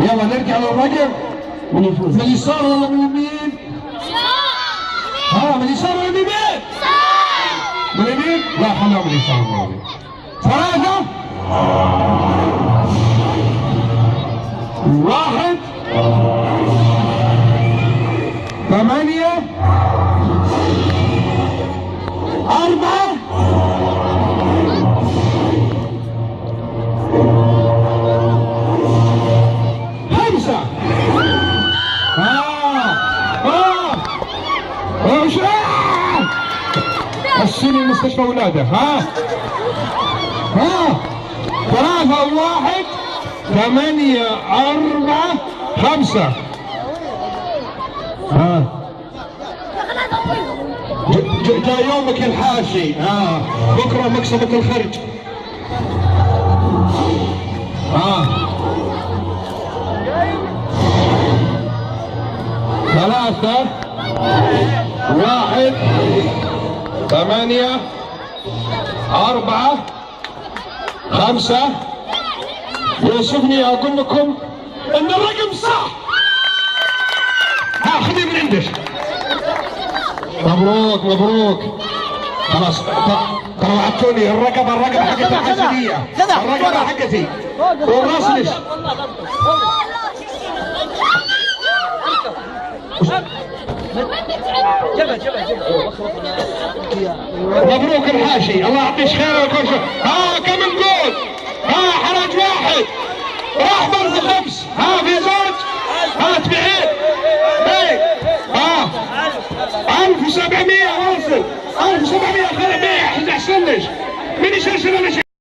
يلا نرجع للرقم ونفوز. من اليسار ولا من اليمين؟ من اليسار ولا من اليمين؟ من اليمين؟ لا خليها من اليسار المرة دي. 3 1 8 4 5 السني المستشفى ولاده. 3 1 8 4 5. جاء يومك الحاشي. بكره مكسبك الخرج. 3 1 8 4 5. يوسفني اقول لكم ان الرقم صح. خذي من عندك. مبروك مبروك. خلاص ترى وعدتوني الرقبه حقتي الحسنيه. الرقبه حقتي والراس ليش؟ مبروك الحاشي. الله يعطيك خير وكل شيء. كم نقول؟ حرج واحد راح ضرب 5. في زوج. تبيعين. 1700 واصل. 1700 خلي بيع. احسن ليش؟ من يشرشر